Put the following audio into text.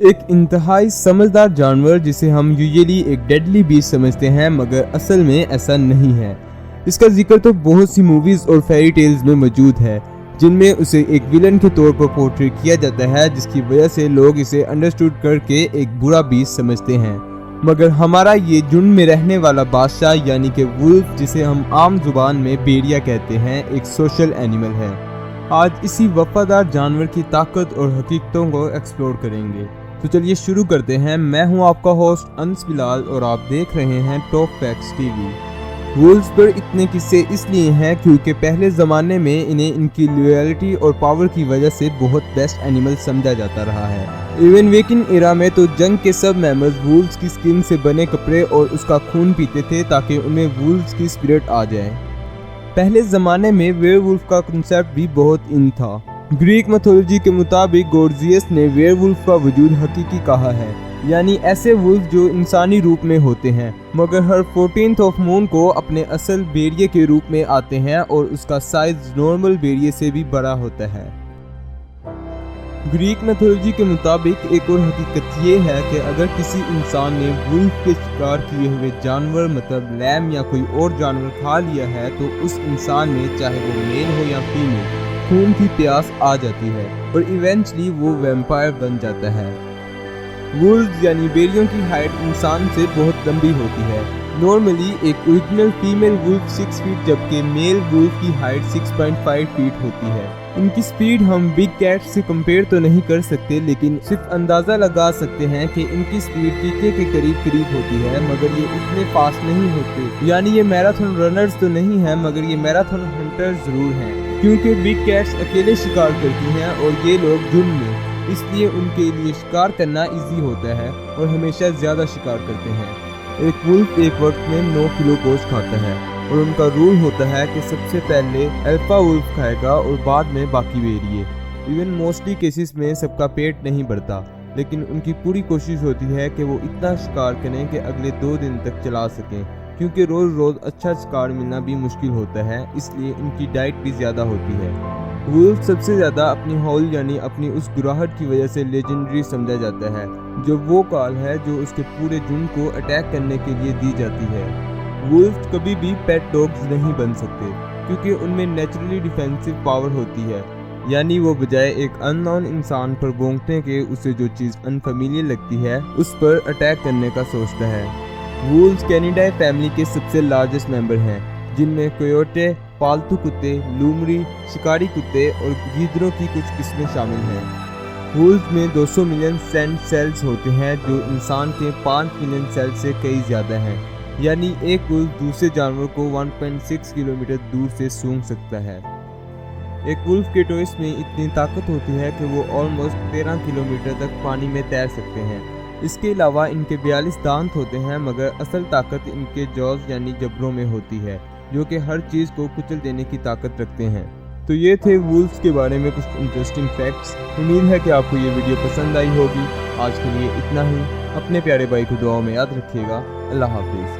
एक इंतहाई समझदार जानवर जिसे हम यूजुअली एक डेडली बीस्ट समझते हैं, मगर असल में ऐसा नहीं है। इसका जिक्र तो बहुत सी मूवीज और फेरी टेल्स में मौजूद है, जिनमें उसे एक विलन के तौर पर पोर्ट्रेट किया जाता है, जिसकी वजह से लोग इसे अंडरस्टूड करके एक बुरा बीस्ट समझते हैं। मगर हमारा ये झुंड में रहने वाला बादशाह यानी कि वुल्फ, जिसे हम आम जुबान में भेड़िया कहते हैं, एक सोशल एनिमल है। आज इसी वफादार जानवर की ताकत और हकीकतों को एक्सप्लोर करेंगे। तो चलिए शुरू करते हैं। मैं हूं आपका होस्ट अंस बिलाल और आप देख रहे हैं टॉप फैक्ट्स टीवी। वुल्व्स पर इतने किस्से इसलिए हैं क्योंकि पहले ज़माने में इन्हें इनकी लॉयल्टी और पावर की वजह से बहुत बेस्ट एनिमल समझा जाता रहा है। इवन वेकिन एरा में तो जंग के सब मेंबर्स वुल्व्स की स्किन से बने कपड़े और उसका खून पीते थे ताकि उन्हें वुल्व्स की स्पिरिट आ जाए। पहले ज़माने में वेयरवुल्फ का कंसेप्ट भी बहुत इन था। ग्रीक मैथोलॉजी के मुताबिक गॉर्जियस ने वेयरवुल्फ का वजूद हकीकी कहा है, यानी ऐसे वुल्फ जो इंसानी रूप में होते हैं मगर हर 14th ऑफ मून को अपने असल भेड़िए के रूप में आते हैं और उसका साइज नॉर्मल भेड़िए से भी बड़ा होता है। ग्रीक मैथोलॉजी के मुताबिक एक और हकीकत ये है कि अगर किसी इंसान ने वुल्फ के शिकार किए हुए जानवर मतलब लैम या कोई और जानवर खा लिया है तो उस इंसान में, चाहे वो मेल हो या फीमेल, खून की प्यास आ जाती है और इवेंचुअली वो वैम्पायर बन जाता है। वुल्व्स यानी भेड़ियों की हाइट इंसान से बहुत लंबी होती है। नॉर्मली एक ओरिजिनल फीमेल वुल्फ 6 फीट जबकि मेल वुल्फ की हाइट 6.5 फीट होती है। इनकी स्पीड हम बिग कैट से कंपेयर तो नहीं कर सकते, लेकिन सिर्फ अंदाज़ा लगा सकते हैं कि इनकी स्पीड चीते के करीब होती है, मगर ये इतने फास्ट नहीं होते। यानी ये मैराथन रनर्स तो नहीं है, मगर ये मैराथन हंटर्स ज़रूर हैं, क्योंकि बिग कैट्स अकेले शिकार करती हैं और ये लोग झुंड में, इसलिए उनके लिए शिकार करना इजी होता है और हमेशा ज़्यादा शिकार करते हैं। एक वुल्फ एक वक्त में 9 किलो गोश्त खाता है और उनका रूल होता है कि सबसे पहले अल्फा वुल्फ खाएगा और बाद में बाकी भेड़िए। इवन मोस्टली केसेस में सबका पेट नहीं भरता, लेकिन उनकी पूरी कोशिश होती है कि वो इतना शिकार करें कि अगले 2 दिन तक चला सकें, क्योंकि रोज़ रोज़ अच्छा शिकार मिलना भी मुश्किल होता है, इसलिए उनकी डाइट भी ज़्यादा होती है। वुल्फ सबसे ज़्यादा अपनी हॉल यानी अपनी उस गुराहट की वजह से लेजेंडरी समझा जाता है, जो वो कॉल है जो उसके पूरे झुंड को अटैक करने के लिए दी जाती है। वुल्फ कभी भी पेट डॉग्स नहीं बन सकते क्योंकि उनमें नेचुरली डिफेंसिव पावर होती है, यानी वो बजाय एक अननोन इंसान पर भौंकने के उसे जो चीज़ अनफेमिलियर लगती है उस पर अटैक करने का सोचता है। वुल्व्स कैनिडाई फैमिली के सबसे लार्जेस्ट मेंबर हैं, जिनमें कोयोटे, पालतू कुत्ते, लूमड़ी, शिकारी कुत्ते और गीदड़ों की कुछ किस्में शामिल हैं। वुल्व्स में 200 मिलियन सेंट सेल्स होते हैं, जो इंसान के 5 मिलियन सेल से कई ज़्यादा हैं, यानी एक वुल्फ दूसरे जानवर को 1.6 किलोमीटर दूर से सूंघ सकता है। एक वुल्फ के टोइस में इतनी ताकत होती है कि वो ऑलमोस्ट 13 किलोमीटर तक पानी में तैर सकते हैं। इसके अलावा इनके 42 दांत होते हैं, मगर असल ताकत इनके जॉज यानी जबड़ों में होती है, जो कि हर चीज़ को कुचल देने की ताकत रखते हैं। तो ये थे वुल्व्स के बारे में कुछ इंटरेस्टिंग फैक्ट्स। उम्मीद है कि आपको ये वीडियो पसंद आई होगी। आज के लिए इतना ही। अपने प्यारे भाई को दुआओं में याद रखिएगा। अल्लाह हाफिज़।